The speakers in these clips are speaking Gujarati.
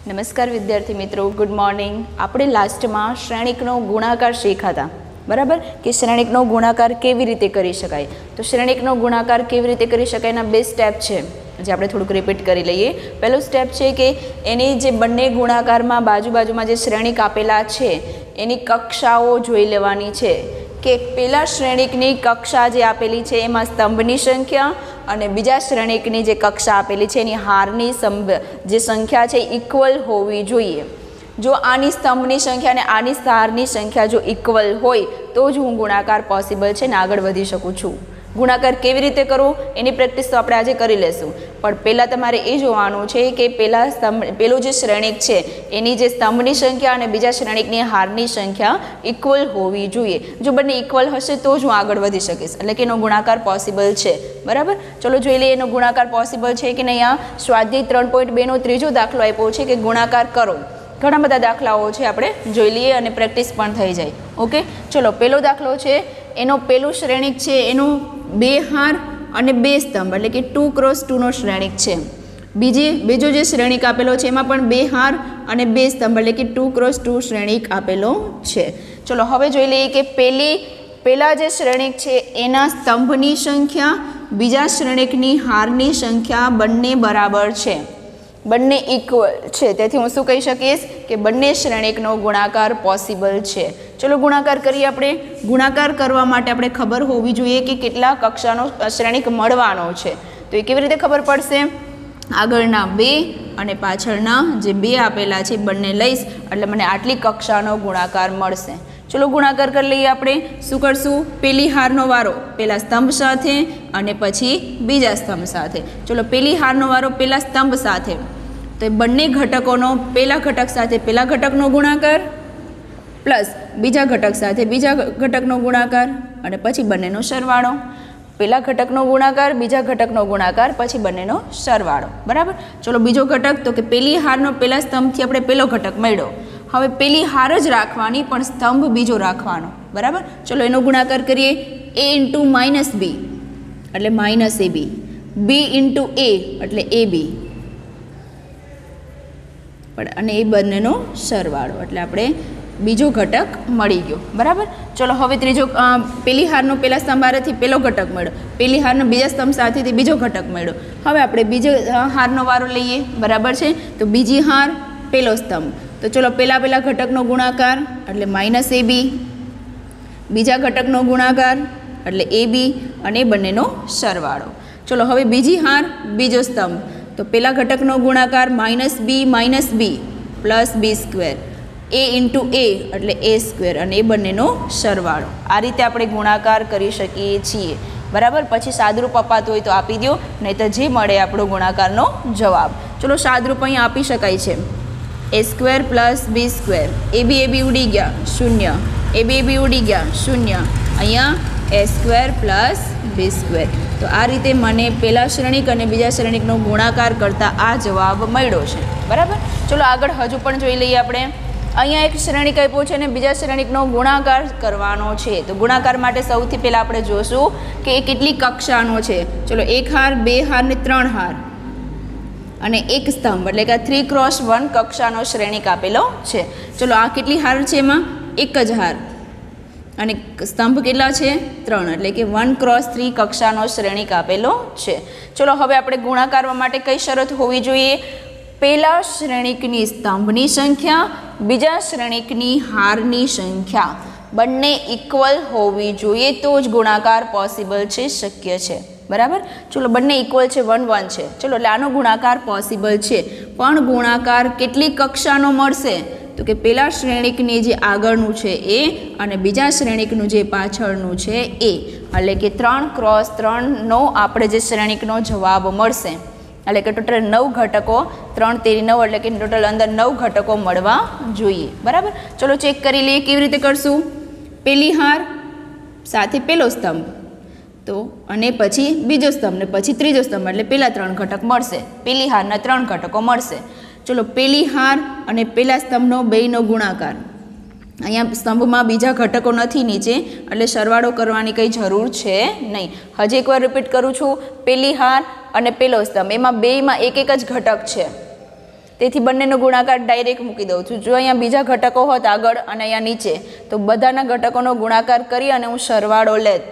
નમસ્કાર વિદ્યાર્થી મિત્રો, ગુડ મોર્નિંગ. આપણે લાસ્ટમાં શ્રેણિકનો ગુણાકાર શીખ્યા હતા, બરાબર? કે શ્રેણિકનો ગુણાકાર કેવી રીતે કરી શકાય. તો શ્રેણિકનો ગુણાકાર કેવી રીતે કરી શકાય એના બે સ્ટેપ છે, જે આપણે થોડુંક રિપીટ કરી લઈએ. પહેલું સ્ટેપ છે કે એની જે બંને ગુણાકારમાં બાજુમાં જે શ્રેણિક આપેલા છે એની કક્ષાઓ જોઈ લેવાની છે કે પેલા શ્રેણિકની કક્ષા જે આપેલી છે એમાં સ્તંભની સંખ્યા અને બીજા શ્રેણિકની જે કક્ષા આપેલી છે એની હારની જે સંખ્યા છે ઇક્વલ હોવી જોઈએ. જો આની સ્તંભની સંખ્યા અને આની હારની સંખ્યા જો ઇક્વલ હોય તો જ હું ગુણાકાર પોસિબલ છે ને આગળ વધી શકું છું. ગુણાકાર કેવી રીતે કરવો એની પ્રેક્ટિસ તો આપણે આજે કરી લેશું, પણ પહેલાં તમારે એ જોવાનું છે કે પેલું જે શ્રેણિક છે એની જે સ્તંભની સંખ્યા અને બીજા શ્રેણિકની હારની સંખ્યા ઇક્વલ હોવી જોઈએ. જો બંને ઇક્વલ હશે તો જ હું આગળ વધી શકીશ, એટલે કે એનો ગુણાકાર પોસિબલ છે. બરાબર, ચલો જોઈ લઈએ એનો ગુણાકાર પોસિબલ છે કે નહીં. આ સ્વાધ્યાય 3.2નો ત્રીજો દાખલો આપ્યો છે કે ગુણાકાર કરો. ઘણા બધા દાખલાઓ છે, આપણે જોઈ લઈએ અને પ્રેક્ટિસ પણ થઈ જાય. ઓકે, ચલો પહેલો દાખલો છે એનો પેલું શ્રેણિક છે એનું 2 હાર અને 2 સ્તંભ, એટલે કે 2 x 2નો શ્રેણિક છે. બીજો જે શ્રેણિક આપેલો છે એમાં પણ 2 હાર અને 2 સ્તંભ, એટલે કે 2 x 2 શ્રેણિક આપેલો છે. ચલો હવે જોઈ લઈએ કે પેલા જે શ્રેણિક છે એના સ્તંભની સંખ્યા બીજા શ્રેણિકની હારની સંખ્યા બંને બરાબર છે, બંને ઇક્વલ છે. તેથી હું શું કહી શકીશ કે બંને શ્રેણિકનો ગુણાકાર પોસિબલ છે. ચલો ગુણાકાર કરીએ. આપણે ગુણાકાર કરવા માટે આપણે ખબર હોવી જોઈએ કે કેટલા કક્ષાનો શ્રેણિક મળવાનો છે. તો એ કેવી રીતે ખબર પડશે? આગળના 2 અને પાછળના જે 2 આપેલા છે બંને લઈશ એટલે મને આટલી કક્ષાનો ગુણાકાર મળશે. ચલો ગુણાકાર કરી લઈએ. આપણે શું કરશું? પેલી હારનો વારો પેલા સ્તંભ સાથે અને પછી બીજા સ્તંભ સાથે. ચલો પેલી હારનો વારો પેલા સ્તંભ સાથે, તો એ બંને ઘટકોનો પેલા ઘટક સાથે પેલા ઘટકનો ગુણાકાર પ્લસ બીજા ઘટક સાથે બીજા ઘટકનો ગુણાકાર અને પછી બંનેનો સરવાળો. પેલા ઘટકનો ગુણાકાર બીજા ઘટકનો ગુણાકાર પછી બંનેનો સરવાળો. બરાબર, ચલો બીજો ઘટક તો કે પેલી હારનો પેલા સ્તંભથી આપણે પેલો ઘટક મળ્યો. હવે પેલી હાર જ રાખવાની પણ સ્તંભ બીજો રાખવાનો. બરાબર, ચલો એનો ગુણાકાર કરીએ. a × -b એટલે -ab, b × a એટલે ab અને એ બંનેનો સરવાળો એટલે આપણે બીજો ઘટક મળી ગયો. બરાબર, ચલો હવે ત્રીજો, પેલી હારનો પેલા સ્તંભ હારેથી પેલો ઘટક મળ્યો, પેલી હારનો બીજા સ્તંભ સાથેથી બીજો ઘટક મળ્યો. હવે આપણે બીજો હારનો વારો લઈએ. બરાબર છે, તો બીજી હાર પેલો સ્તંભ, તો ચલો પેલા ઘટકનો ગુણાકાર એટલે -ab, બીજા ઘટકનો ગુણાકાર એટલે ab અને બંનેનો સરવાળો. ચલો હવે બીજી હાર બીજો સ્તંભ, તો પેલા ઘટકનો ગુણાકાર -b plus b², a × a એટલે a² અને એ બંનેનો સરવાળો. આ રીતે આપણે ગુણાકાર કરી શકીએ છીએ. બરાબર, પછી સાદરૂપ અપાતું હોય તો આપી દો, નહીં તો જે મળે આપણો ગુણાકારનો જવાબ. ચલો સાદરૂપ અહીંયા આપી શકાય છે. a² પ્લસ b², ab ઉડી ગયા 0, ab ઉડી ગયા 0, અહીંયા a² પ્લસ b². તો આ રીતે મને પહેલા શ્રેણિક અને બીજા શ્રેણિકનો ગુણાકાર કરતાં આ જવાબ મળ્યો છે. બરાબર, ચલો આગળ હજુ પણ જોઈ લઈએ. આપણે અહીંયા એક શ્રેણિક આપ્યો છે અને બીજા શ્રેણિકનો ગુણાકાર કરવાનો છે. તો ગુણાકાર માટે સૌથી પહેલાં આપણે જોશું કે એ કેટલી કક્ષાનો છે. ચલો 1 હાર 2 હાર ને 3 હાર અને એક સ્તંભ, એટલે કે 3 x 1 કક્ષાનો શ્રેણિક આપેલો છે. ચલો આ કેટલી હાર છે? એમાં એક જ હાર અને સ્તંભ કેટલા છે? 3, એટલે કે 1 x 3 કક્ષાનો શ્રેણિક આપેલો છે. ચલો હવે આપણે ગુણાકાર માટે કઈ શરત હોવી જોઈએ? પહેલા શ્રેણિકની સ્તંભની સંખ્યા બીજા શ્રેણિકની હારની સંખ્યા બંને ઇક્વલ હોવી જોઈએ તો જ ગુણાકાર પોસિબલ છે, શક્ય છે. બરાબર, ચલો બંને ઇક્વલ છે, 1 1 છે. ચલો એટલે આનો ગુણાકાર પોસિબલ છે, પણ ગુણાકાર કેટલી કક્ષાનો મળશે? તો કે પેલા શ્રેણિકની જે આગળનું છે એ અને બીજા શ્રેણિકનું જે પાછળનું છે એ, એટલે કે 3 x 3નો આપણે જે શ્રેણિકનો જવાબ મળશે. એટલે કે ટોટલ 9 ઘટકો, 3 તેરી 9 એટલે કે ટોટલ અંદર 9 ઘટકો મળવા જોઈએ. બરાબર, ચલો ચેક કરી લઈએ કેવી રીતે કરશું. પેલી હાર સાથે પેલો સ્તંભ, તો અને પછી બીજો સ્તંભ ને પછી ત્રીજો સ્તંભ, એટલે પેલા 3 ઘટક મળશે. પેલી હારના 3 ઘટકો મળશે. ચલો પેલી હાર અને પેલા સ્તંભનો બેયનો ગુણાકાર. અહીંયા સ્તંભમાં બીજા ઘટકો નથી નીચે, એટલે સરવાળો કરવાની કંઈ જરૂર છે નહીં. હજી એકવાર રિપીટ કરું છું. પેલી હાર અને પેલો સ્તંભ, એમાં બેયમાં એક જ ઘટક છે. તેથી બંનેનો ગુણાકાર ડાયરેક્ટ મૂકી દઉં છું. જો અહીંયા બીજા ઘટકો હોત આગળ અને અહીંયા નીચે, તો બધાના ઘટકોનો ગુણાકાર કરી અને હું સરવાળો લેત,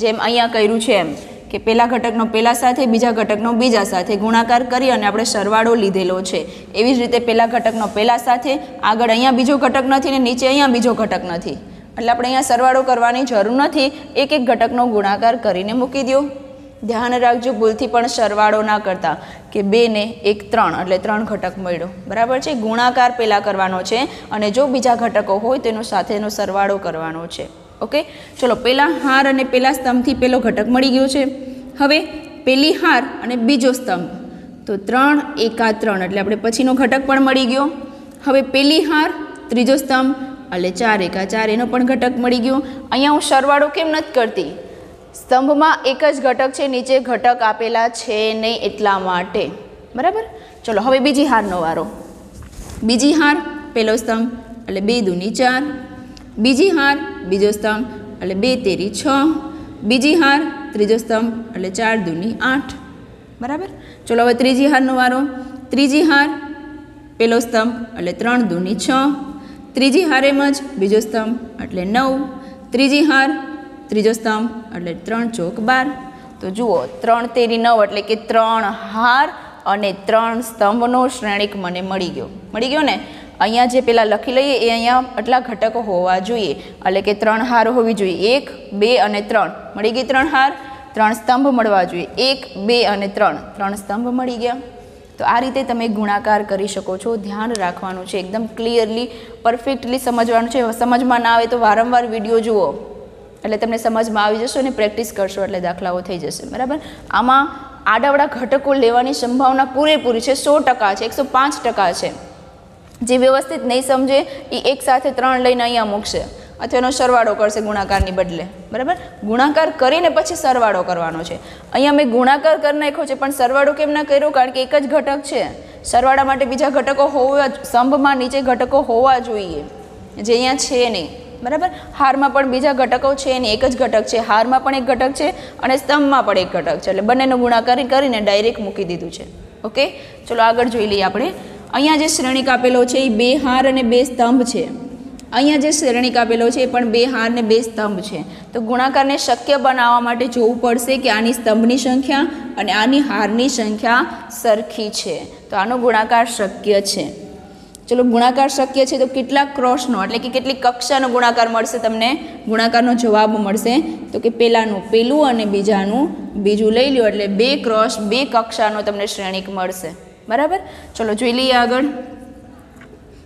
જેમ અહીંયા કર્યું છે એમ કે પહેલા ઘટકનો પહેલા સાથે, બીજા ઘટકનો બીજા સાથે ગુણાકાર કરી અને આપણે સરવાળો લીધેલો છે. એવી જ રીતે પહેલા ઘટકનો પહેલા સાથે, આગળ અહીંયા બીજો ઘટક નથી ને નીચે અહીંયા બીજો ઘટક નથી, એટલે આપણે અહીંયા સરવાળો કરવાની જરૂર નથી. એક એક ઘટકનો ગુણાકાર કરીને મૂકી દો. ધ્યાન રાખજો ભૂલથી પણ સરવાળો ના કરતા કે 2 ને 1 3 એટલે 3 ઘટક મળ્યો. બરાબર છે. ગુણાકાર પહેલાં કરવાનો છે અને જો બીજા ઘટકો હોય તેનો સાથેનો સરવાળો કરવાનો છે. ઓકે, ચલો પહેલા હાર અને પહેલા સ્તંભથી પહેલો ઘટક મળી ગયો છે. હવે પહેલી હાર અને બીજો સ્તંભ, તો 3 1 3 એટલે આપણે પછીનો ઘટક પણ મળી ગયો. હવે પહેલી હાર ત્રીજો સ્તંભ એટલે 4 1 4 એનો પણ ઘટક મળી ગયો. અહીંયા હું સરવાળો કેમ નથી કરતી? સ્તંભમાં એક જ ઘટક છે, નીચે ઘટક આપેલા છે નહીં એટલા માટે. બરાબર. ચલો હવે બીજી હારનો વારો. બીજી હાર પહેલો સ્તંભ એટલે 2 દૂની 4, બીજી હાર બીજો સ્તંભ એટલે 2 તેરી 6, બીજી હાર ત્રીજો સ્તંભ એટલે 4 દૂની 8. બરાબર. ચલો હવે ત્રીજી હારનો વારો. ત્રીજી હાર પહેલો સ્તંભ એટલે 3 દૂની 6, ત્રીજી હાર એમ જ બીજો સ્તંભ એટલે 9, ત્રીજી હાર ત્રીજો સ્તંભ એટલે 3 ચોક 12. તો જુઓ 3 તેરી 9 એટલે કે 3 હાર અને 3 સ્તંભનો શ્રેણિક મને મળી ગયો ને. અહીંયા જે પેલા લખી લઈએ એ અહીંયા આટલા ઘટકો હોવા જોઈએ, એટલે કે 3 હાર હોવી જોઈએ. 1 2 અને 3 મળી ગઈ 3 હાર, 3 સ્તંભ મળવા જોઈએ. 1 2 અને 3 સ્તંભ મળી ગયા. તો આ રીતે તમે ગુણાકાર કરી શકો છો. ધ્યાન રાખવાનું છે, એકદમ ક્લિયરલી પરફેક્ટલી સમજવાનું છે. સમજમાં ના આવે તો વારંવાર વિડીયો જુઓ એટલે તમને સમજમાં આવી જશે અને પ્રેક્ટિસ કરશો એટલે દાખલાઓ થઈ જશે. બરાબર. આમાં આડાવડા ઘટકો લેવાની સંભાવના પૂરેપૂરી છે, 100% છે, 105% છે. જે વ્યવસ્થિત નહીં સમજે એ એક સાથે 3 લઈને અહીંયા મૂકશે અથવા એનો સરવાળો કરશે ગુણાકારની બદલે. બરાબર. ગુણાકાર કરીને પછી સરવાળો કરવાનો છે. અહીંયા મેં ગુણાકાર કરી નાખ્યો છે પણ સરવાળો કેમ ના કર્યો? કારણ કે એક જ ઘટક છે. સરવાળા માટે બીજા ઘટકો હોવા, સ્તંભમાં નીચે ઘટકો હોવા જોઈએ, જે અહીંયા છે નહીં. બરાબર. હારમાં પણ બીજા ઘટકો છે નહીં, એક જ ઘટક છે. હારમાં પણ એક ઘટક છે અને સ્તંભમાં પણ એક ઘટક છે, એટલે બંનેનો ગુણાકાર કરીને ડાયરેક્ટ મૂકી દીધું છે. ઓકે, ચલો આગળ જોઈ લઈએ આપણે. અહીંયા જે શ્રેણિક આપેલો છે એ 2 હાર અને 2 સ્તંભ છે. અહીંયા જે શ્રેણિક આપેલો છે એ પણ 2 હાર અને 2 સ્તંભ છે. તો ગુણાકારને શક્ય બનાવવા માટે જોવું પડશે કે આની સ્તંભની સંખ્યા અને આની હારની સંખ્યા સરખી છે, તો આનો ગુણાકાર શક્ય છે. ચલો ગુણાકાર શક્ય છે તો કેટલા ક્રોસનો એટલે કે કેટલી કક્ષાનો ગુણાકાર મળશે? તમને ગુણાકારનો જવાબ મળશે તો કે પહેલાનું પહેલું અને બીજાનું બીજું લઈ લો એટલે 2 ક્રોસ 2 કક્ષાનો તમને શ્રેણિક મળશે. બરાબર. ચલો જોઈ લઈએ આગળ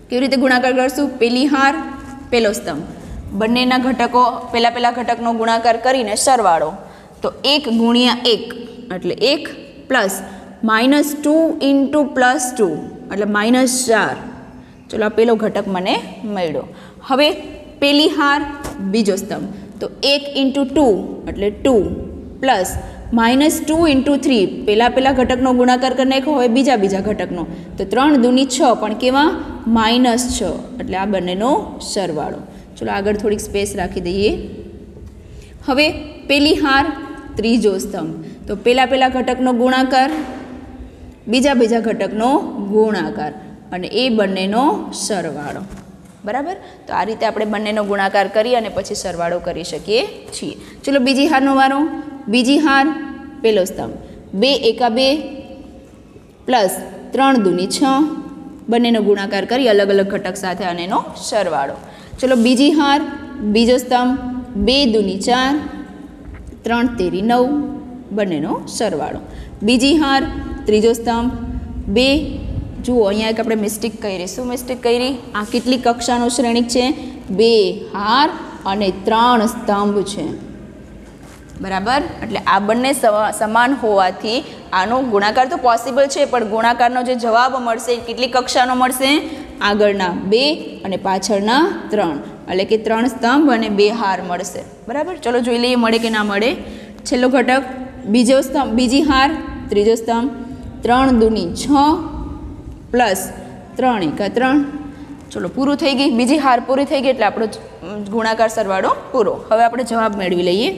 કેવી રીતે ગુણાકાર કરશું. પહેલી હાર પહેલો સ્તંભ, બંનેના ઘટકો પહેલા ઘટકનો ગુણાકાર કરીને સરવાળો, તો 1 ગુણ્યા 1 એટલે 1 પ્લસ -2 ઇન્ટુ +2 એટલે -4. ચલો આ પહેલો ઘટક મને મળ્યો. હવે પહેલી હાર બીજો સ્તંભ, તો 1 ઇન્ટુ 2 એટલે 2 પ્લસ -2 ઇન્ટુ 3 પહેલા ઘટકનો ગુણાકાર કરી નાખો. હવે બીજા ઘટકનો, તો 3 દૂની 6 પણ કેવા -6 એટલે આ બંનેનો સરવાળો. ચલો આગળ થોડીક સ્પેસ રાખી દઈએ. હવે પહેલી હાર ત્રીજો સ્તંભ, તો પહેલા ઘટકનો ગુણાકાર, બીજા ઘટકનો ગુણાકાર અને એ બંનેનો સરવાળો. બરાબર. તો આ રીતે આપણે બંનેનો ગુણાકાર કરી અને પછી સરવાળો કરી શકીએ છીએ. ચલો બીજી હારનો વારો. બીજી હાર પહેલો સ્તંભ, 2 1 2 પ્લસ 3 દૂની 6 બંનેનો ગુણાકાર કરી અલગ ઘટક સાથે અને એનો સરવાળો. ચલો બીજી હાર બીજો સ્તંભ, 2 દૂની 4, 3 તેરી 9 બંનેનો સરવાળો. બીજી હાર ત્રીજો સ્તંભ, 2 જુઓ અહીંયા એક આપણે મિસ્ટેક કરી. શું મિસ્ટેક કરી? આ કેટલી કક્ષાનો શ્રેણિક છે? 2 હાર અને 3 સ્તંભ છે. બરાબર. એટલે આ બંને સમાન હોવાથી આનો ગુણાકાર તો પોસિબલ છે, પણ ગુણાકારનો જે જવાબ મળશે એ કેટલી કક્ષાનો મળશે? આગળના 2 અને પાછળના 3 એટલે કે 3 સ્તંભ અને 2 હાર મળશે. બરાબર. ચલો જોઈ લઈએ મળે કે ના મળે. છેલ્લો ઘટક બીજો સ્તંભ, બીજી હાર ત્રીજો સ્તંભ, 3 દૂની 6 પ્લસ 3 1 3. ચલો પૂરું થઈ ગઈ. બીજી હાર પૂરી થઈ ગઈ એટલે આપણો ગુણાકાર સરવાળો પૂરો. હવે આપણે જવાબ મેળવી લઈએ.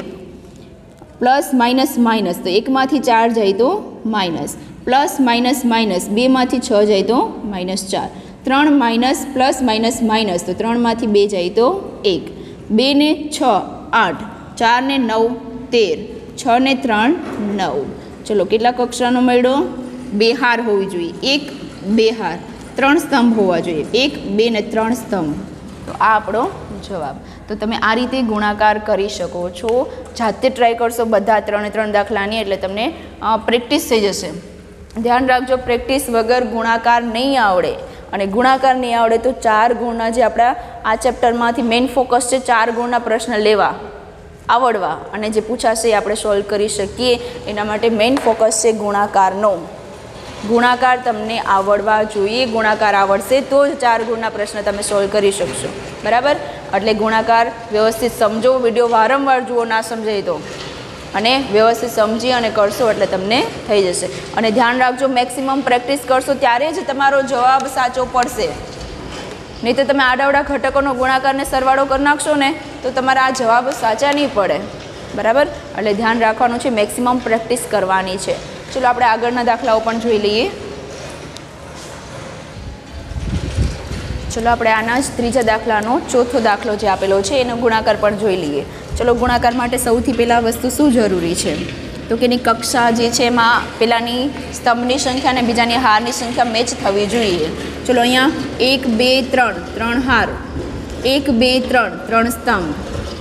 प्लस माइनस माइनस तो 1 मांथी 4 जाए तो माइनस, प्लस माइनस माइनस 2 मांथी 6 जाए तो -4, 3 माइनस प्लस माइनस माइनस तो 3 मांथी 2 जाए तो 1, 2 ने 6 8, 4 ने 9 13, 6 ने 3 9। चलो केटला कक्षानो मळ्यो? 2 हार होवी जोईए, 1 2 हार, 3 स्तंभ होवा जोईए, 1 2 ने 3 स्तंभ। तो आ आपणो जवाब। तो तमे आ रीते गुणाकार करी शको छो। जाते ट्राय करशो बधा 3 दाखलानी एटले तमने प्रेक्टिस थई जशे। ध्यान राखजो, प्रेक्टिस वगर गुणाकार नहीं आवड़े અને ગુણાકાર નહીં આવડે તો 4 ગુણના જે આપણા આ ચેપ્ટરમાંથી મેઇન ફોકસ છે 4 ગુણના પ્રશ્ન લેવા આવડવા અને જે પૂછાશે એ આપણે સોલ્વ કરી શકીએ। એના માટે મેઇન ફોકસ છે ગુણાકારનો। ગુણાકાર તમને આવડવા જોઈએ, ગુણાકાર આવડશે તો જ 4 ગુણના પ્રશ્ન તમે સોલ્વ કરી શકશો, બરાબર? એટલે ગુણાકાર વ્યવસ્થિત સમજો, વિડીયો વારંવાર જુઓ, ના સમજાય તો, અને વ્યવસ્થિત સમજી અને કરશો એટલે તમને થઈ જશે। અને ધ્યાન રાખજો, મેક્સિમમ પ્રેક્ટિસ કરશો ત્યારે જ તમારો જવાબ સાચો પડશે, નહીં તો તમે આડાવડા ઘટકોનો ગુણાકારને સરવાળો કરી નાખશો ને તો તમારા આ જવાબ સાચા નહીં પડે, બરાબર? એટલે ધ્યાન રાખવાનું છે, મેક્સિમમ પ્રેક્ટિસ કરવાની છે। ચલો આપણે આગળના દાખલાઓ પણ જોઈ લઈએ। ચલો આપણે આના જ ત્રીજા દાખલાનો ચોથો દાખલો જે આપેલો છે એનો ગુણાકાર પણ જોઈ લઈએ। ચલો ગુણાકાર માટે સૌથી પહેલાં વસ્તુ શું જરૂરી છે તો કે એની કક્ષા જે છે એમાં પહેલાંની સ્તંભની સંખ્યા અને બીજાની હારની સંખ્યા મેચ થવી જોઈએ। ચલો અહીંયા 1 2 3 3 હાર, 1 2 3 3 સ્તંભ,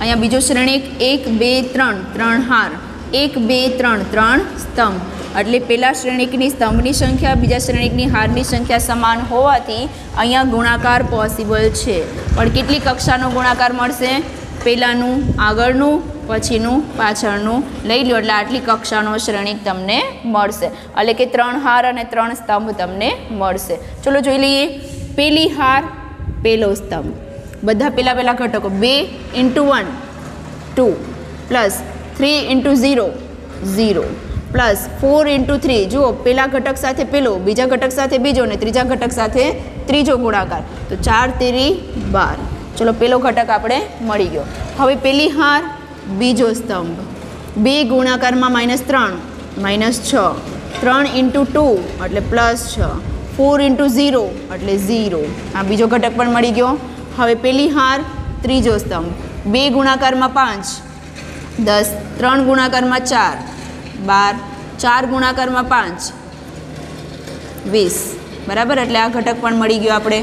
અહીંયા બીજો શ્રેણિક 1 2 3 3 હાર, 1 2 3 3 સ્તંભ। એટલે પહેલાં શ્રેણિકની સ્તંભની સંખ્યા બીજા શ્રેણિકની હારની સંખ્યા સમાન હોવાથી અહીંયા ગુણાકાર પોસિબલ છે। પણ કેટલી કક્ષાનો ગુણાકાર મળશે? પહેલાંનું આગળનું, પછીનું પાછળનું લઈ લો એટલે આટલી કક્ષાનો શ્રેણિક તમને મળશે, એટલે કે 3 હાર અને 3 સ્તંભ તમને મળશે। ચલો જોઈ લઈએ। પહેલી હાર, પહેલો સ્તંભ, બધા પહેલા ઘટકો 2 × 1 2 પ્લસ 3 × 0 0 પ્લસ 4 × 3, જુઓ પહેલા ઘટક સાથે પહેલો, બીજા ઘટક સાથે બીજો ને ત્રીજા ઘટક સાથે ત્રીજો ગુણાકાર, તો 4 તેરી 12। ચલો પહેલો ઘટક આપણે મળી ગયો। હવે પહેલી હાર, બીજો સ્તંભ, 2 ગુણાકારમાં -3 -6, 3 × 2 એટલે +6, 4 × 0 એટલે 0, આ બીજો ઘટક પણ મળી ગયો। હવે પહેલી હાર, ત્રીજો સ્તંભ, 2 ગુણાકારમાં 5 10, 3 ગુણાકારમાં 4 12, 4 ગુણાકારમાં 5 20, બરાબર? એટલે આ ઘટક પણ મળી ગયો આપણે।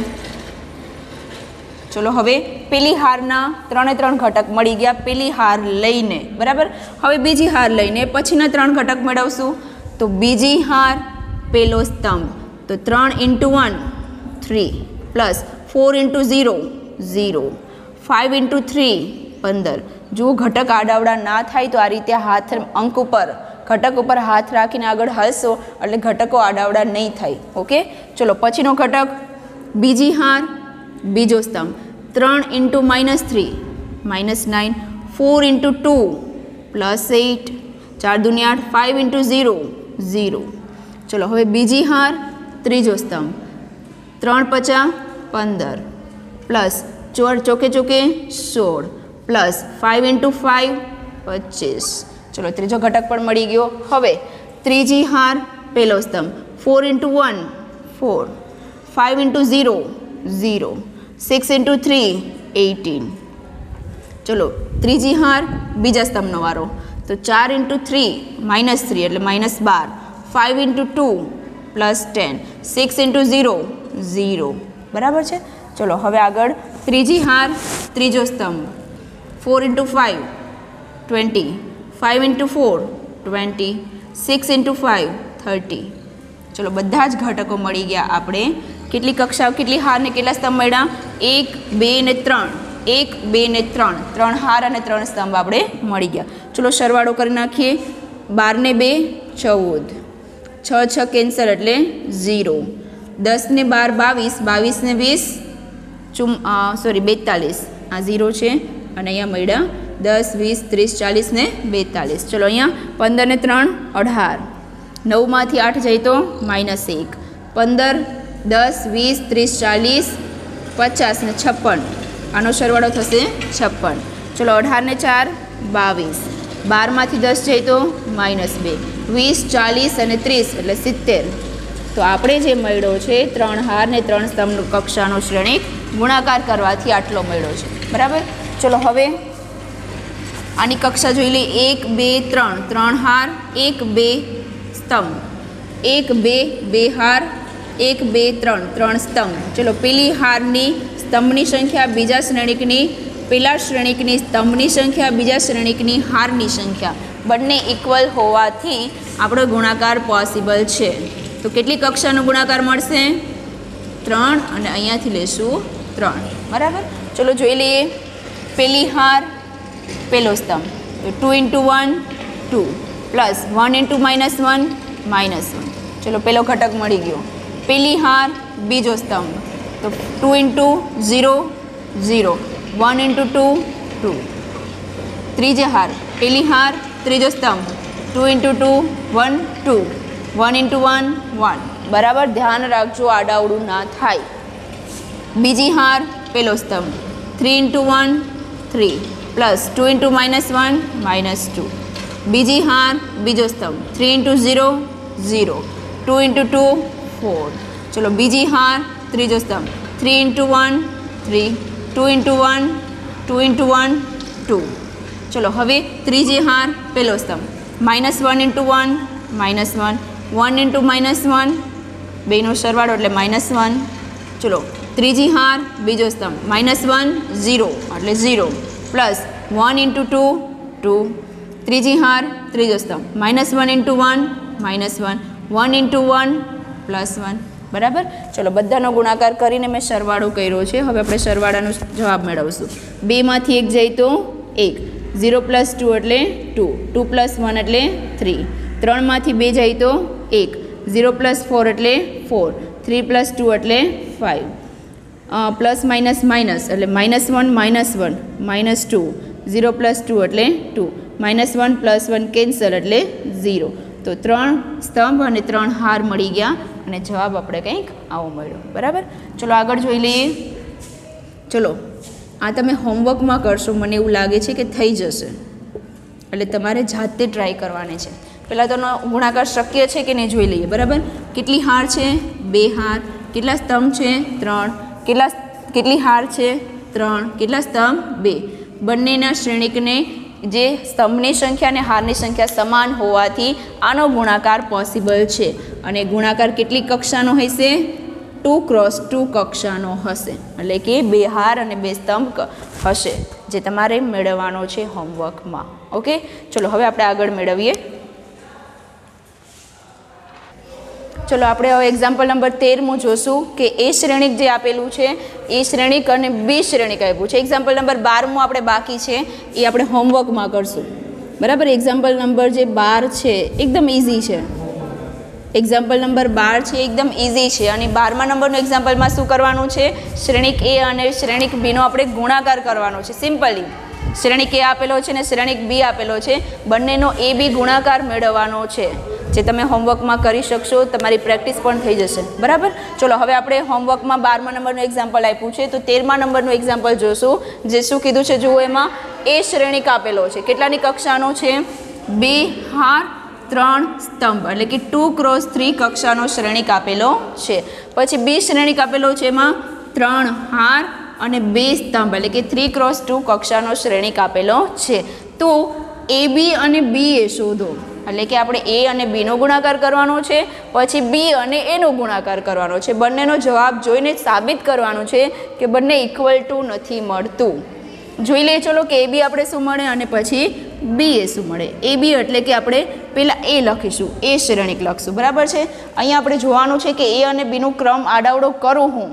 ચલો હવે પેલી હારના 3 ઘટક મળી ગયા પેલી હાર લઈને, બરાબર? હવે બીજી હાર લઈને પછીના 3 ઘટક મેળવશું। તો બીજી હાર, પેલો સ્તંભ, તો 3 × 1 3 પ્લસ 4 × 0 0, 5 × 3 15। જો ઘટક આડાવડા ના થાય તો આ રીતે હાથ અંક ઉપર, ઘટક ઉપર હાથ રાખીને આગળ હલશો એટલે ઘટકો આડાવડા નહીં થાય, ઓકે? ચલો પછીનો ઘટક, બીજી હાર, બીજો સ્તંભ, 3 × -3 -9, 4 × 2 +8, 4 દુની 8, 5 × 0 0। ચલો હવે બીજી હાર, ત્રીજો સ્તંભ, 3 × 5 15 પ્લસ 4 ચોકે 16 પ્લસ 5 × 5 25। ચલો ત્રીજો ઘટક પણ મળી ગયો। હવે ત્રીજી હાર, પહેલો સ્તંભ, 4 × 1 4, 5 × 0 0, 6 × 3 18। ચલો ત્રીજી હાર, બીજા સ્તંભનો વારો, તો 4 × 3 -3 એટલે -12, 5 × 2 +10, 6 × 0 0, બરાબર છે? ચલો હવે આગળ ત્રીજી હાર, ત્રીજો સ્તંભ, 4 × 5 20, 5 × 4 20, 6 × 5 30। ચલો બધા જ ઘટકો મળી ગયા આપણે। કેટલી કક્ષાઓ, કેટલી હાર ને કેટલા સ્તંભ મળ્યા? 1 2 ને 3, 1 2 ને 3, 3 હાર અને 3 સ્તંભ આપણે મળી ગયા। ચલો સરવાળો કરી નાખીએ। 12 ને 2 14, 6 6 કેન્સલ એટલે 0, 10 ને 12 22, 22 ને 20 42, આ 0 છે અને અહીંયા મળ્યા 10 20 30 40 ને 42। ચલો અહીંયા 15 ને 3 18, 9 માંથી 8 જાય તો -1, 15 10 20 30 40 50 ને 56, આનો સરવાળો થશે 56। ચલો 18 ને 4 22, 12માંથી 10 જાય તો -2, 20, 40 અને 30 એટલે 70. તો આપણે જે મળ્યો છે 3 હાર ને 3 સ્તંભ કક્ષાનો શ્રેણિક ગુણાકાર કરવાથી આટલો મળ્યો છે. બરાબર. ચલો હવે આની કક્ષા જોઈ લઈએ. 1 2 3, 3 હાર, 1 2 સ્તંભ, 1 2 2 હાર, 1 2 3, 3 સ્તંભ. ચલો પેલી હારની સ્તંભની સંખ્યા બીજા શ્રેણિકની, પેલા શ્રેણિકની સ્તંભની સંખ્યા બીજા શ્રેણિકની હારની સંખ્યા બંને ઇક્વલ હોવાથી આપણો ગુણાકાર પોસિબલ છે. તો કેટલી કક્ષાનો ગુણાકાર મળશે? 3 અને અહીંયાથી લેશું 3. બરાબર. ચલો જોઈ લઈએ. પેલી હાર પેલો સ્તંભ તો 2 × 1 2 પ્લસ 1 × -1 -1. ચલો પેલો ઘટક મળી ગયો. પેલી હાર બીજો સ્તંભ તો 2 × 0 0, 1 × 2 2. ત્રીજે હાર પેલી હાર ત્રીજો સ્તંભ 2 × 2 1 2, 1 × 1 1. બરાબર. ધ્યાન રાખજો આડાવડું ના થાય. બીજી હાર પેલો સ્તંભ 3 × 1 3 પ્લસ 2 × -1 -2. બીજી હાર બીજો સ્તંભ 3 × 0 0, 2 × 2 4. ચલો બીજી હાર ત્રીજો સ્તંભ 3 × 1 3, 2 × 1 2 × 1 2. ચલો હવે ત્રીજી હાર પેલો સ્તંભ -1 × 1 -1, 1 × -1 બેનો સરવાળો એટલે -1. ચલો ત્રીજી હાર બીજો સ્તંભ -1 0 એટલે 0 પ્લસ 1 × 2 2. ત્રીજી હાર ત્રીજો સ્તંભ -1 × 1 -1, 1 × 1 +1. બરાબર. ચલો બધાનો ગુણાકાર કરીને મેં સરવાળો કર્યો છે. હવે આપણે સરવાળાનો જવાબ મેળવશું. 2માંથી 1 જાય તો 1, 0 + 2 એટલે 2, 2 + 1 એટલે 3. 3માંથી 2 જાય તો 1, 0 + 4 એટલે 4, 3 + 2 એટલે 5. પ્લસ માઇનસ માઇનસ એટલે -1 -1 -2, 0 + 2 એટલે 2, -1 + 1 કેન્સલ એટલે 0. તો 3 સ્તંભ અને 3 હાર મળી ગયા અને જવાબ આપણે કંઈક આવો મળ્યો. બરાબર. ચલો આગળ જોઈ લઈએ. ચલો આ તમે હોમવર્કમાં કરશો, મને એવું લાગે છે કે થઈ જશે, એટલે તમારે જાતે ટ્રાય કરવાની છે. પહેલાં તો ગુણાકાર શક્ય છે કે નહીં જોઈ લઈએ. બરાબર. કેટલી હાર છે? 2 હાર. કેટલા સ્તંભ છે? 3. કેટલી હાર છે? 3. કેટલા સ્તંભ? 2. બંનેના શ્રેણિકને જે સ્તંભની સંખ્યા અને હારની સંખ્યા સમાન હોવાથી આનો ગુણાકાર પોસિબલ છે. અને ગુણાકાર કેટલી કક્ષાનો હશે? 2 × 2 કક્ષાનો હશે. એટલે કે 2 હાર અને 2 સ્તંભ હશે, જે તમારે મેળવવાનો છે હોમવર્કમાં. ઓકે. ચલો હવે આપણે આગળ મેળવીએ. ચલો આપણે હવે એક્ઝામ્પલ નંબર 13 જોશું કે એ શ્રેણિક જે આપેલું છે એ શ્રેણિક અને બી શ્રેણિક આપ્યું છે. એક્ઝામ્પલ નંબર 12 આપણે બાકી છે એ આપણે હોમવર્કમાં કરશું. બરાબર. એક્ઝામ્પલ નંબર જે 12 છે એકદમ ઇઝી છે. એક્ઝામ્પલ નંબર 12 છે એકદમ ઇઝી છે. અને 12મા નંબરનું એક્ઝામ્પલમાં શું કરવાનું છે? શ્રેણિક એ અને શ્રેણિક બીનો આપણે ગુણાકાર કરવાનો છે. સિમ્પલી શ્રેણિક એ આપેલો છે અને શ્રેણિક બી આપેલો છે, બંનેનો એ બી ગુણાકાર મેળવવાનો છે, જે તમે હોમવર્કમાં કરી શકશો. તમારી પ્રેક્ટિસ પણ થઈ જશે. બરાબર. ચલો હવે આપણે હોમવર્કમાં 12મા નંબરનું એક્ઝામ્પલ આપ્યું છે, તો 13મા નંબરનું એક્ઝામ્પલ જોશું. જે શું કીધું છે જુઓ. એમાં એ શ્રેણિક આપેલો છે. કેટલાની કક્ષાનો છે? 2 હાર 3 સ્તંભ, એટલે કે 2 × 3 કક્ષાનો શ્રેણિક આપેલો છે. પછી બી શ્રેણિક આપેલો છે, એમાં 3 હાર અને 2 સ્તંભ, એટલે કે 3 × 2 કક્ષાનો શ્રેણિક આપેલો છે. તો એ બી અને બી એ શોધો. એટલે કે આપણે એ અને બીનો ગુણાકાર કરવાનો છે, પછી બી અને એનો ગુણાકાર કરવાનો છે. બંનેનો જવાબ જોઈને સાબિત કરવાનું છે કે બંને = નથી મળતું. જોઈ લઈએ. ચલો કે એ બી આપણે શું મળે અને પછી બી એ શું મળે. એ બી એટલે કે આપણે પહેલાં એ લખીશું, એ શ્રેણિક લખશું. બરાબર છે. અહીંયા આપણે જોવાનું છે કે એ અને બીનું ક્રમ આડાવડો કરું હું.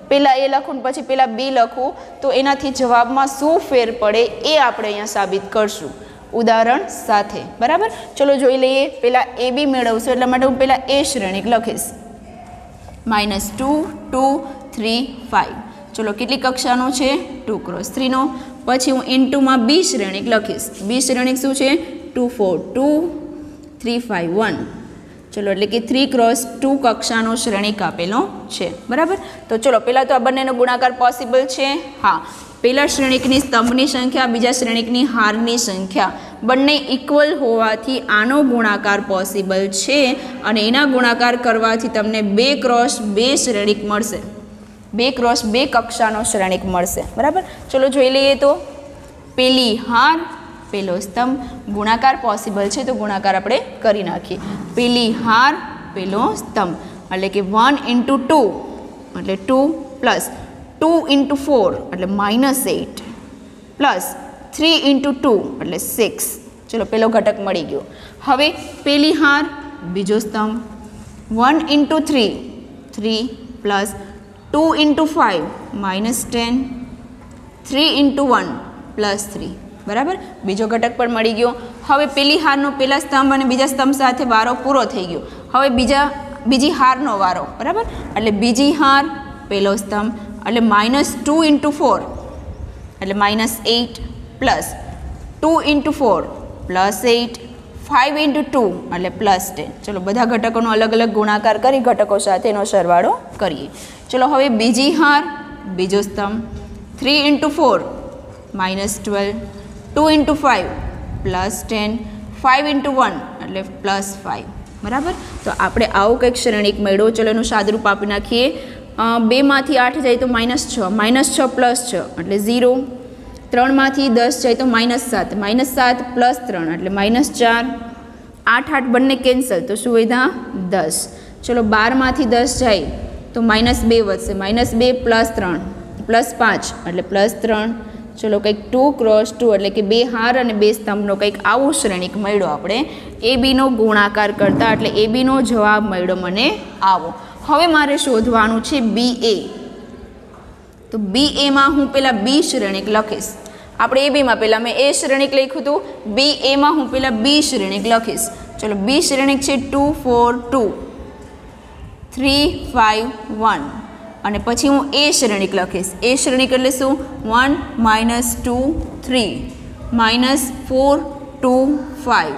પહેલાં એ લખું ને પછી પહેલાં બી લખું તો એનાથી જવાબમાં શું ફેર પડે એ આપણે અહીંયા સાબિત કરશું ઉદાહરણ સાથે. બરાબર. ચલો જોઈ લઈએ. પહેલાં એ બી મેળવશું એટલા માટે હું પહેલાં એ શ્રેણિક લખીશ. -2 2 3 5. ચલો કેટલી કક્ષાનો છે? 2 × 3 નો. પછી હું ઇન્ટુમાં બી શ્રેણિક લખીશ. બી શ્રેણિક શું છે? 2 4 2 3 5 1. ચલો એટલે કે 3 × 2 કક્ષાનો શ્રેણિક આપેલો છે. બરાબર. તો ચલો પહેલાં તો આ બંનેનો ગુણાકાર પોસિબલ છે. હા. પહેલા શ્રેણિકની સ્તંભની સંખ્યા બીજા શ્રેણિકની હારની સંખ્યા બંને ઇક્વલ હોવાથી આનો ગુણાકાર પોસિબલ છે અને એના ગુણાકાર કરવાથી તમને 2 × 2 શ્રેણિક મળશે, 2 × 2 કક્ષાનો શ્રેણિક મળશે, બરાબર. ચલો જોઈ લઈએ. તો પેલી હાર પેલો સ્તંભ, ગુણાકાર પોસિબલ છે તો ગુણાકાર આપણે કરી નાખીએ. પેલી હાર પેલો સ્તંભ એટલે કે 1 × 2 એટલે 2 પ્લસ 2 × 4 એટલે -8 પ્લસ 3 × 2 એટલે 6. ચલો પેલો ઘટક મળી ગયો. હવે પેલી હાર બીજો સ્તંભ 1 × 3 3 પ્લસ 2 × 5 -10 3 × 1 પ્લસ 3, બરાબર. બીજો ઘટક પણ મળી ગયો. હવે પેલી હારનો પેલા સ્તંભ અને બીજા સ્તંભ સાથે વારો પૂરો થઈ ગયો. હવે બીજી હારનો વારો, બરાબર. એટલે બીજી હાર પેલો સ્તંભ એટલે -2 × 4 એટલે -8 પ્લસ 2 × 4 પ્લસ 8 5 × 2 એટલે +10. ચલો બધા ઘટકોનો અલગ અલગ ગુણાકાર કરી ઘટકો સાથેનો સરવાળો કરીએ. ચલો હવે બીજી હાર બીજો સ્તંભ 3 × 4 -12 2 × 5 +10 5 × 1 એટલે +5, બરાબર. તો આપણે આવું કંઈક શ્રેણિક મેળવો. ચલો એનું સાદરૂપ આપી નાખીએ. 2 માંથી 8 જાય તો -6 -6 + 6 એટલે 0. 3 માંથી 10 જાય તો -7 -7 + 3 એટલે -4. 8 8 બંને કેન્સલ તો શું વધ્યા 10. ચલો 12 માંથી 10 જાય તો -2 વધશે, -2 + 3 +5 એટલે +3. ચલો કંઈક 2 × 2 એટલે કે 2 હાર અને 2 સ્તંભનો કંઈક આવું શ્રેણિક મળ્યો આપણે એબીનો ગુણાકાર કરતા, એટલે એબીનો જવાબ મળ્યો મને આવો. હવે મારે શોધવાનું છે BA. તો BAમાં હું પહેલાં B શ્રેણિક લખીશ. આપણે એબીમાં પહેલાં મેં A શ્રેણિક લખ્યું હતું, BAમાં હું પહેલાં B શ્રેણિક લખીશ. ચલો B શ્રેણિક છે 2 4 2 3 5 1 અને પછી હું A શ્રેણિક લખીશ. A શ્રેણિક એટલે શું? 1 -2 3 -4 2 5.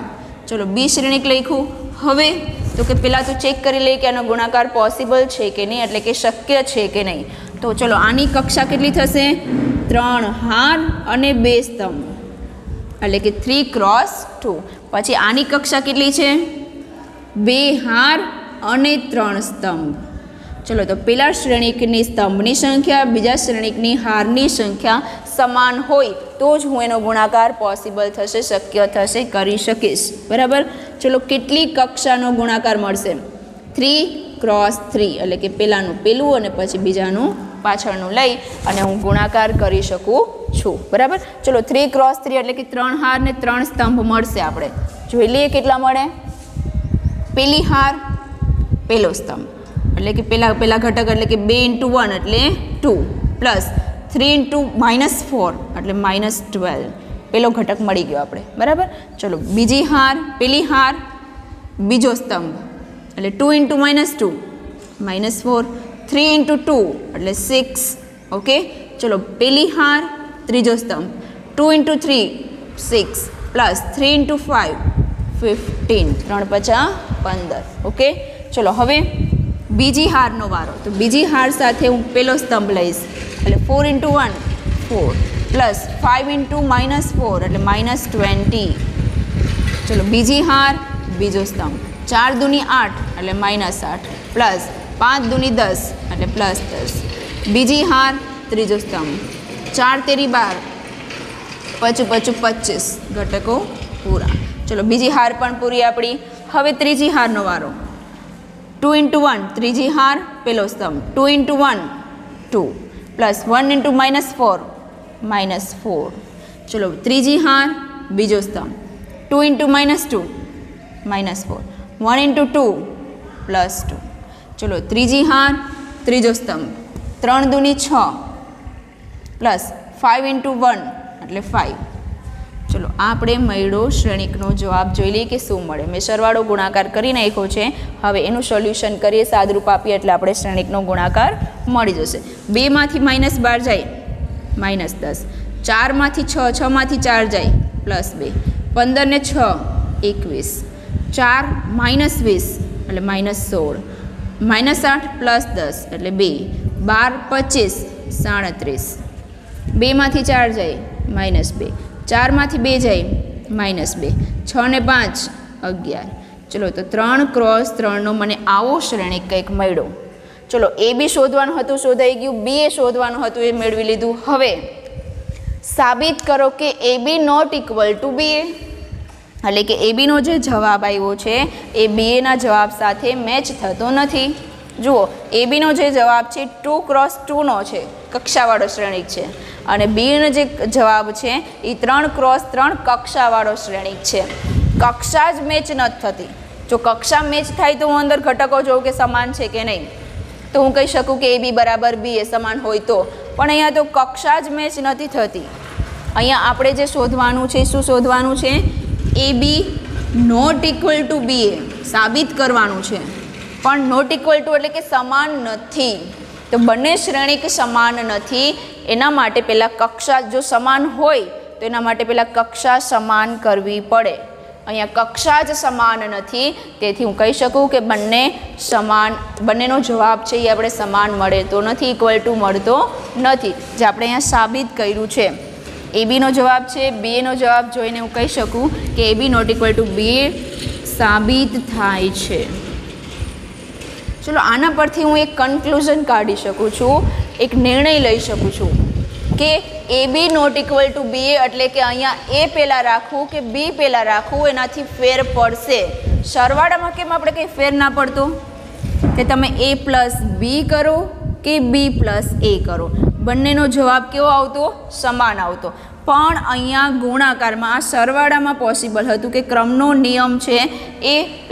ચલો B શ્રેણિક લખ્યું. હવે તો કે પહેલાં તો ચેક કરી લઈએ કે આનો ગુણાકાર પોસિબલ છે કે નહીં, એટલે કે શક્ય છે કે નહીં. તો ચલો આની કક્ષા કેટલી થશે? 3 હાર અને 2 સ્તંભ એટલે કે 3 × 2. પછી આની કક્ષા કેટલી છે? 2 હાર અને 3 સ્તંભ. ચલો તો પેલા શ્રેણિકની સ્તંભની સંખ્યા બીજા શ્રેણિકની હારની સંખ્યા સમાન હોય તો જ હું એનો ગુણાકાર પોસિબલ થશે, શક્ય થશે, કરી શકીશ, બરાબર. ચલો કેટલી કક્ષાનો ગુણાકાર મળશે? 3 × 3 એટલે કે પહેલાંનું પેલું અને પછી બીજાનું પાછળનું લઈ અને હું ગુણાકાર કરી શકું છું, બરાબર. ચલો 3 × 3 એટલે કે 3 હાર ને 3 સ્તંભ મળશે. આપણે જોઈ લઈએ કેટલા મળે. પેલી હાર પેલો સ્તંભ એટલે કે પેલા ઘટક એટલે કે 2 × 1 એટલે 2 પ્લસ 3 × -4 એટલે -12. પેલો ઘટક મળી ગયો આપણે, બરાબર. ચલો બીજી હાર પેલી હાર બીજો સ્તંભ એટલે 2 × -2 -4 3 × 2 એટલે 6. ઓકે. ચલો પેલી હાર ત્રીજો સ્તંભ 2 × 3 6 પ્લસ 3 × 5 15 3 × 5 15. ઓકે. ચલો હવે બીજી હારનો વારો. તો બીજી હાર સાથે હું પેલો સ્તંભ લઈશ એટલે 4 × 1 4 પ્લસ 5 × -4 એટલે -20. ચલો બીજી હાર બીજો સ્તંભ 4 × 2 = 8 એટલે -8 પ્લસ 5 × 2 = 10 એટલે +10. બીજી હાર ત્રીજો સ્તંભ 4 × 13 = 12 5 × 25 ઘટકો પૂરા. ચલો બીજી હાર પણ પૂરી આપણી. હવે ત્રીજી હારનો વારો. 2 × 1 ત્રીજી હાર પેલો સ્તંભ 2 × 1 2 પ્લસ 1 × -4 -4. ચલો ત્રીજી હાર બીજો સ્તંભ 2 × -2 -4 1 × 2 +2. ચલો ત્રીજી હાર ત્રીજો સ્તંભ 3 × 2 = 6 પ્લસ 5 × 1 એટલે 5. ચલો આપણે મળ્યો શ્રેણિકનો જવાબ જોઈ લઈએ કે શું મળે. મેં સરવાળો ગુણાકાર કરી નાખ્યો છે. હવે એનું સોલ્યુશન કરીએ, સાદરૂપ આપીએ એટલે આપણે શ્રેણિકનો ગુણાકાર મળી જશે. 2 માંથી -12 જાય -10, 4 માંથી 6 6 માંથી 4 જાય +2, 15 ને 6 21, 4 -20 એટલે -16, -8 + 10 એટલે 2, 12 25 37, 2 માંથી 4 જાય -2, 4 માંથી 2 જાય -2, 6 ને 5 11. ચલો તો 3 × 3 મને આવો શ્રેણિક કંઈક મળ્યો. ચલો એ બી શોધવાનું હતું, શોધાઈ ગયું. બી એ શોધવાનું હતું, એ મેળવી લીધું. હવે સાબિત કરો કે એ બી નોટ ઇક્વલ ટુ બી એ, એટલે કે એ બીનો જે જવાબ આવ્યો છે એ બી એના જવાબ સાથે મેચ થતો નથી. જુઓ એ બીનો જે જવાબ છે 2 × 2નો છે, કક્ષાવાળો શ્રેણિક છે, અને બીનો જે જવાબ છે એ 3 × 3 કક્ષાવાળો શ્રેણિક છે. કક્ષા જ મેચ નથી થતી. જો કક્ષા મેચ થાય તો હું અંદર ઘટકો જોઉં કે સમાન છે કે નહીં, તો હું કહી શકું કે એ બી બરાબર બી એ સમાન હોય તો. પણ અહીંયા તો કક્ષા જ મેચ નથી થતી. અહીંયા આપણે જે શોધવાનું છે, શું શોધવાનું છે? એ બી નોટ ઇક્વલ ટુ બી એ સાબિત કરવાનું છે. પણ નોટ ઇક્વલ ટુ એટલે કે સમાન નથી. તો બંને શ્રેણિક સમાન નથી. એના માટે પહેલાં કક્ષા, જો સમાન હોય તો એના માટે પહેલાં કક્ષા સમાન કરવી પડે. અહીંયા કક્ષા જ સમાન નથી, તેથી હું કહી શકું કે બંને સમાન, બંનેનો જવાબ છે એ આપણે સમાન મળે તો નથી, ઇક્વલ ટુ મળતો નથી, જે આપણે અહીંયા સાબિત કર્યું છે. એ બીનો જવાબ છે, બી એનો જવાબ જોઈને હું કહી શકું કે એ બી નોટ ઇક્વલ ટુ બી એ સાબિત થાય છે. ચલો આના પરથી હું એક કન્ક્લુઝન કાઢી શકું છું, એક નિર્ણય લઈ શકું છું કે એ બી નોટ ઇક્વલ ટુ બી એ એટલે કે અહીંયા એ પહેલાં રાખવું કે બી પહેલાં રાખવું, એનાથી ફેર પડશે. સરવાળામાં કેમ આપણે કંઈ ફેર ના પડતો? કે તમે એ પ્લસ બી કરો કે બી પ્લસ એ કરો, બંનેનો જવાબ કેવો આવતો? સમાન આવતો. પણ અહીંયા ગુણાકારમાં, સરવાળામાં પોસિબલ હતું કે ક્રમનો નિયમ છે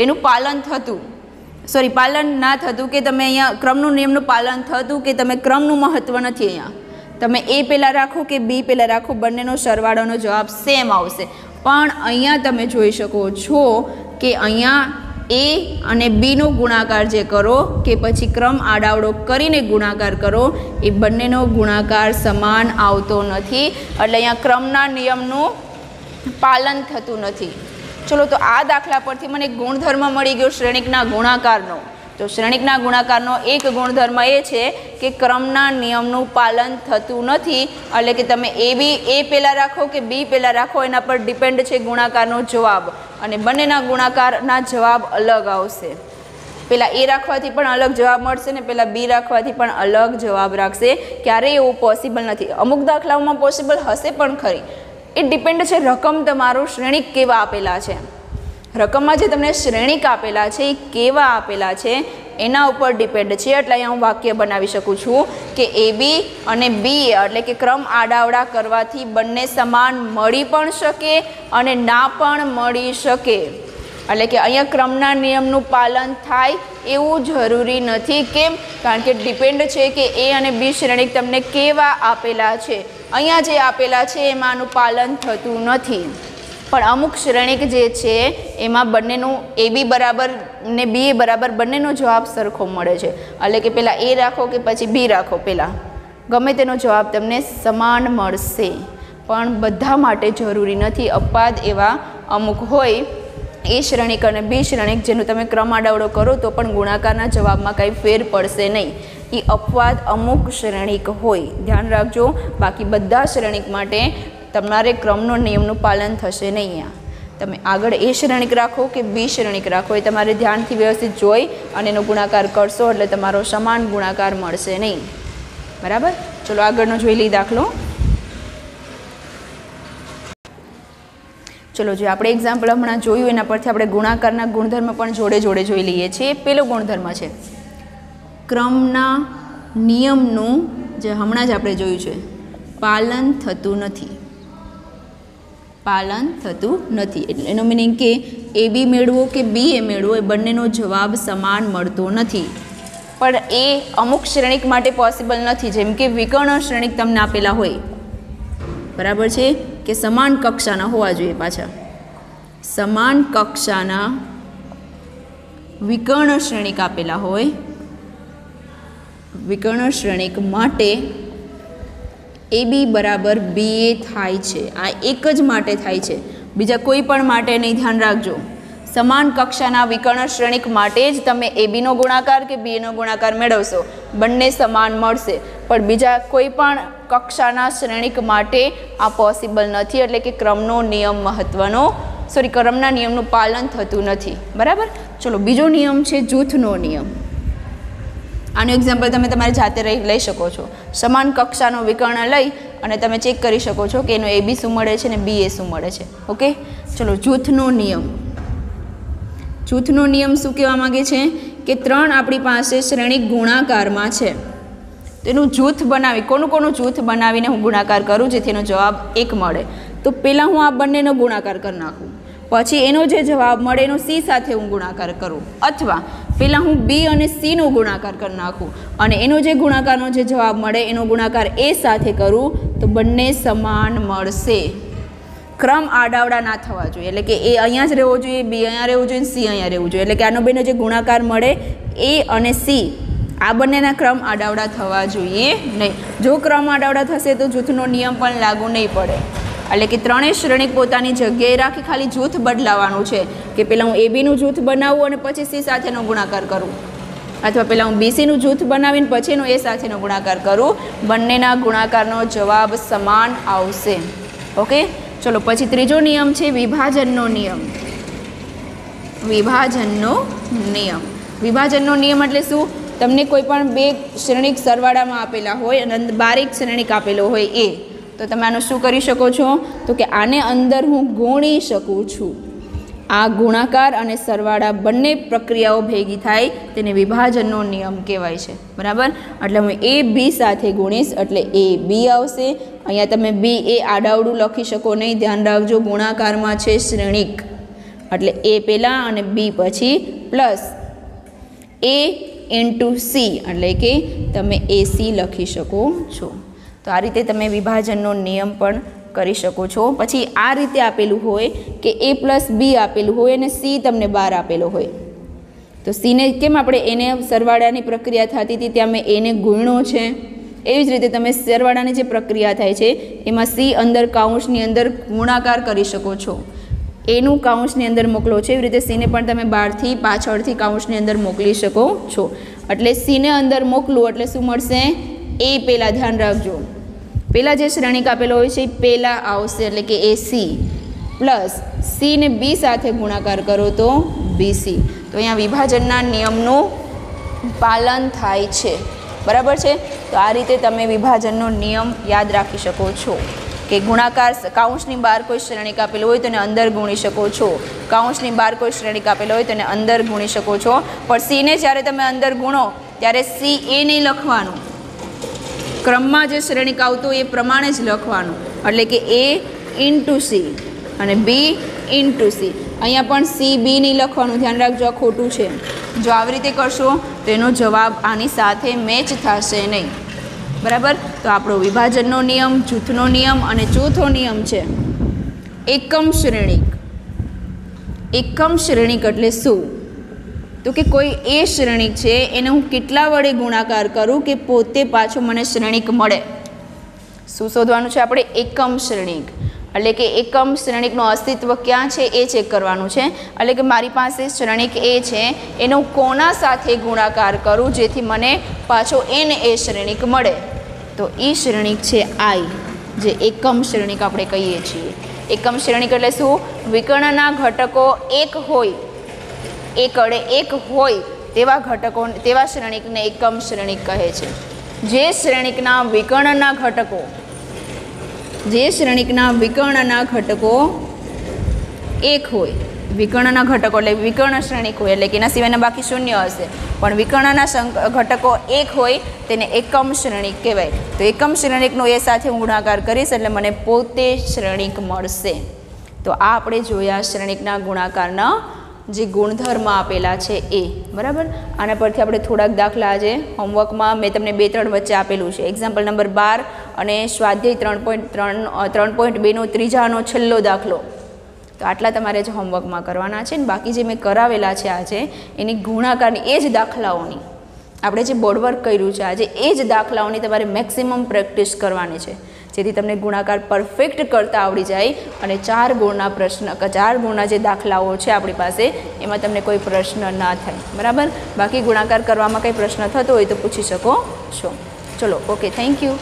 એનું પાલન થતું, પાલન ના થતું, કે તમે અહીંયા ક્રમનું નિયમનું પાલન થતું કે તમે ક્રમનું મહત્ત્વ નથી. અહીંયા તમે એ પહેલાં રાખો કે બી પહેલાં રાખો, બંનેનો સરવાળાનો જવાબ સેમ આવશે. પણ અહીંયા તમે જોઈ શકો છો કે અહીંયા એ અને બીનો ગુણાકાર જે કરો કે પછી ક્રમ આડાવડો કરીને ગુણાકાર કરો, એ બંનેનો ગુણાકાર સમાન આવતો નથી. એટલે અહીંયા ક્રમના નિયમનું પાલન થતું નથી. ચલો તો આ દાખલા પરથી મને એક ગુણધર્મ મળી ગયો શ્રેણિકના ગુણાકારનો. તો શ્રેણિકના ગુણાકારનો એક ગુણધર્મ એ છે કે ક્રમના નિયમનું પાલન થતું નથી. એટલે કે તમે એ પહેલાં રાખો કે બી પહેલાં રાખો, એના પર ડિપેન્ડ છે ગુણાકારનો જવાબ, અને બંનેના ગુણાકારના જવાબ અલગ આવશે. પહેલાં એ રાખવાથી પણ અલગ જવાબ મળશે ને પહેલાં બી રાખવાથી પણ અલગ જવાબ રાખશે. ક્યારેય એવું પોસિબલ નથી. અમુક દાખલાઓમાં પોસિબલ હશે પણ ખરી. એ ડિપેન્ડ છે રકમ તમારું શ્રેણિક કેવા આપેલા છે. રકમમાં જે તમને શ્રેણિક આપેલા છે એ કેવા આપેલા છે એના ઉપર ડિપેન્ડ છે. એટલે અહીંયા હું વાક્ય બનાવી શકું છું કે એ બી અને બી એટલે કે ક્રમ આડાવડા કરવાથી બંને સમાન મળી પણ શકે અને ના પણ મળી શકે. એટલે કે અહીંયા ક્રમના નિયમનું પાલન થાય એવું જરૂરી નથી. કેમ? કારણ કે ડિપેન્ડ છે કે એ અને બી શ્રેણિક તમને કેવા આપેલા છે. અહીંયા જે આપેલા છે એમાં આનું પાલન થતું નથી. પણ અમુક શ્રેણિક જે છે એમાં બંનેનું એ બી બરાબર ને બી એ બરાબર બંનેનો જવાબ સરખો મળે છે. એટલે કે પહેલાં એ રાખો કે પછી બી રાખો, પહેલાં ગમે તેનો જવાબ તમને સમાન મળશે. પણ બધા માટે જરૂરી નથી. અપવાદ એવા અમુક હોય, એ શ્રેણિક અને બી શ્રેણિક જેનું તમે ક્રમ આડાવડો કરો તો પણ ગુણાકારના જવાબમાં કંઈ ફેર પડશે નહીં. એ અપવાદ અમુક શ્રેણિક હોય, ધ્યાન રાખજો. બાકી બધા શ્રેણિક માટે તમારે ક્રમનો નિયમનું પાલન થશે નહીં. તમે આગળ એ શ્રેણિક રાખો કે બી શ્રેણિક રાખો, એ તમારે ધ્યાનથી વ્યવસ્થિત જોઈ અને એનો ગુણાકાર કરશો એટલે તમારો સમાન ગુણાકાર મળશે નહીં. બરાબર? ચલો આગળનો જોઈ લઈએ દાખલો. ચલો જે આપણે એક્ઝામ્પલ હમણાં જોયું એના પરથી આપણે ગુણાકારના ગુણધર્મ પણ જોડે જોડે જોઈ લઈએ છીએ. પહેલો ગુણધર્મ છે ક્રમના નિયમનું, જે હમણાં જ આપણે જોયું છે, પાલન થતું નથી. પાલન થતું નથી એટલે એનો મિનિંગ કે એ બી મેળવો કે બી એ મેળવો, એ બંનેનો જવાબ સમાન મળતો નથી. પણ એ અમુક શ્રેણિક માટે પોસિબલ નથી. જેમ કે વિકર્ણ શ્રેણિક તમને આપેલા હોય, બરાબર છે, કે સમાન કક્ષાના હોવા જોઈએ. પાછા સમાન કક્ષાના વિકર્ણ શ્રેણિક આપેલા હોય, વિકર્ણ શ્રેણિક માટે એ બી બરાબર બી એ થાય છે. આ એક જ માટે થાય છે, બીજા કોઈ પણ માટે નહીં. ધ્યાન રાખજો. સમાન કક્ષાના વિકર્ણ શ્રેણિક માટે જ તમે એ બીનો ગુણાકાર કે બી એનો ગુણાકાર મેળવશો, બંને સમાન મળશે. પણ બીજા કોઈ પણ કક્ષાના શ્રેણિક માટે આ પોસિબલ નથી, એટલે કે ક્રમનો નિયમ મહત્વનો ક્રમના નિયમનું પાલન થતું નથી. બરાબર. ચલો બીજો નિયમ છે જૂથનો નિયમ. આનું એક્ઝામ્પલ તમે તમારી જાતે લઈ શકો છો. સમાન કક્ષાનો વિકર્ણ લઈ અને તમે ચેક કરી શકો છો કે એનો AB શું મળે છે અને BA શું મળે છે. ઓકે, ચલો જૂથનો નિયમ. જૂથનો નિયમ શું કહેવા માંગે છે કે 3 આપણી પાસે શ્રેણિક ગુણાકારમાં છે, તેનું જૂથ બનાવી કોનું જૂથ બનાવીને હું ગુણાકાર કરું જેથી એનો જવાબ 1 મળે. તો પહેલાં હું આ બંનેનો ગુણાકાર કરી નાખું, પછી એનો જે જવાબ મળે એનો C સાથે હું ગુણાકાર કરું, અથવા પહેલાં હું B અને C નો ગુણાકાર કરી નાખું અને એનો જે ગુણાકારનો જે જવાબ મળે એનો ગુણાકાર A સાથે કરું તો બંને સમાન મળશે. ક્રમ આડાવડા ના થવા જોઈએ, એટલે કે A અહીંયા જ રહેવો જોઈએ, B અહીંયા રહેવું જોઈએ, C અહીંયા રહેવું જોઈએ, એટલે કે આનો બેનો જે ગુણાકાર મળે A અને C આ બંનેના ક્રમ આડાવડા થવા જોઈએ નહીં. જો ક્રમ આડાવડા થશે તો જૂથનો નિયમ પણ લાગુ નહીં પડે. એટલે કે ત્રણેય શ્રેણિક પોતાની જગ્યાએ રાખી ખાલી જૂથ બદલાવાનું છે કે પહેલાં હું ABનું જૂથ બનાવું અને પછી C સાથેનો ગુણાકાર કરું, અથવા પહેલાં હું BCનું જૂથ બનાવીને પછી એનો A સાથેનો ગુણાકાર કરું. બંનેના ગુણાકારનો જવાબ સમાન આવશે. ઓકે, ચલો પછી ત્રીજો નિયમ છે વિભાજનનો નિયમ. વિભાજનનો નિયમ. વિભાજનનો નિયમ એટલે શું? તમને કોઈ પણ બે શ્રેણિક સરવાળામાં આપેલા હોય અને બારીક શ્રેણિક આપેલો હોય A, તો તમે આનું શું કરી શકો છો? તો કે આને અંદર હું ગુણી શકું છું. આ ગુણાકાર અને સરવાળા બંને પ્રક્રિયાઓ ભેગી થાય તેને વિભાજનનો નિયમ કહેવાય છે. બરાબર. એટલે હું A B સાથે ગુણીશ એટલે A B આવશે. અહીંયા તમે B A આડાવડું લખી શકો નહીં, ધ્યાન રાખજો ગુણાકારમાં છે શ્રેણિક, એટલે A પહેલાં અને B પછી પ્લસ A ઇન્ટુ C, એટલે કે તમે AC લખી શકો છો. તો આ રીતે તમે વિભાજનનો નિયમ પણ કરી શકો છો. પછી આ રીતે આપેલું હોય કે A પ્લસ B આપેલું હોય અને C તમને 12 આપેલો હોય, તો C ને કેમ આપણે એને સરવાળાની પ્રક્રિયા થતી હતી ત્યાં મેં A ને ગુણ્યો છે, એવી જ રીતે તમે સરવાળાની જે પ્રક્રિયા થાય છે એમાં C અંદર કાઉન્સની અંદર ગુણાકાર કરી શકો છો. એનું કાઉન્સની અંદર મોકલો છો, એવી રીતે C ને પણ તમે બહારથી પાછળથી કાઉન્સની અંદર મોકલી શકો છો. એટલે C ને અંદર મોકલું એટલે શું મળશે? A પહેલાં ધ્યાન રાખજો, પહેલાં જે શ્રેણિક આપેલો હોય છે એ પહેલાં આવશે, એટલે કે AC પ્લસ C ને B સાથે ગુણાકાર કરો તો BC. તો અહીંયા વિભાજનના નિયમનું પાલન થાય છે. બરાબર છે. તો આ રીતે તમે વિભાજનનો નિયમ યાદ રાખી શકો છો કે ગુણાકાર કાઉન્સની બહાર કોઈ શ્રેણિક આપેલું હોય તો એને અંદર ગુણી શકો છો, કાઉન્સની બહાર કોઈ શ્રેણિક આપેલો હોય તો એને અંદર ગુણી શકો છો. પણ C ને જ્યારે તમે અંદર ગુણો ત્યારે C A નહીં લખવાનું, ક્રમમાં જે શ્રેણિક આવતું એ પ્રમાણે જ લખવાનું, એટલે કે A ઇન્ટુ C અને B ઇન્ટુ C. અહીંયા પણ C B નહીં લખવાનું, ધ્યાન રાખજો આ ખોટું છે. જો આવી રીતે કરશો તો એનો જવાબ આની સાથે મેચ થશે નહીં. બરાબર. તો આપણો વિભાજનનો નિયમ, જૂથનો નિયમ અને ચોથો નિયમ છે એકમ શ્રેણિક. એકમ શ્રેણિક એટલે શું? તો કે કોઈ A શ્રેણિક છે એને હું કેટલા વડે ગુણાકાર કરું કે પોતે પાછો મને શ્રેણિક મળે. શું શોધવાનું છે આપણે? એકમ શ્રેણિક. એટલે કે એકમ શ્રેણિકનું અસ્તિત્વ ક્યાં છે એ ચેક કરવાનું છે. એટલે કે મારી પાસે શ્રેણિક A છે, એનો કોના સાથે ગુણાકાર કરું જેથી મને પાછો એને A શ્રેણિક મળે? તો એ શ્રેણિક છે I, જે એકમ શ્રેણિક આપણે કહીએ છીએ. એકમ શ્રેણિક એટલે શું? વિકર્ણના ઘટકો એક હોય, એકડે એક હોય તેવા ઘટકો, તેવા શ્રેણિકને એકમ શ્રેણિક કહે છે. જે શ્રેણિકના વિકર્ણના ઘટકો, જે શ્રેણિકના વિકર્ણના ઘટકો એક હોય, વિકર્ણના ઘટકો એટલે વિકર્ણ શ્રેણિક હોય, એટલે કે એના સિવાયના બાકી શૂન્ય હશે, પણ વિકર્ણના ઘટકો એક હોય તેને એકમ શ્રેણિક કહેવાય. તો એકમ શ્રેણિકનો એ સાથે હું ગુણાકાર કરીશ એટલે મને પોતે શ્રેણિક મળશે. તો આ આપણે જોયા શ્રેણિકના ગુણાકારના જે ગુણધર્મ આપેલા છે એ. બરાબર. આના પરથી આપણે થોડાક દાખલા આજે હોમવર્કમાં મેં તમને 2-3 વચ્ચે આપેલું છે. એક્ઝામ્પલ નંબર 12 અને સ્વાધ્યાય 3.2નો ત્રીજાનો છેલ્લો દાખલો. તો આટલા તમારે જે હોમવર્કમાં કરવાના છે ને બાકી જે મેં કરાવેલા છે આજે એની ગુણાકારની એ જ દાખલાઓની આપણે જે બોર્ડવર્ક કર્યું છે આજે એ જ દાખલાઓની તમારે મેક્સિમમ પ્રેક્ટિસ કરવાની છે, જેથી તમને ગુણાકાર પરફેક્ટ કરતા આવડી જાય અને 4 ગુણના પ્રશ્ન, 4 ગુણના જે દાખલાઓ છે આપણી પાસે એમાં તમને કોઈ પ્રશ્ન ના થાય. બરાબર. બાકી ગુણાકાર કરવામાં કંઈ પ્રશ્ન થતો હોય તો પૂછી શકો છો. ચલો ઓકે, થેન્ક યુ.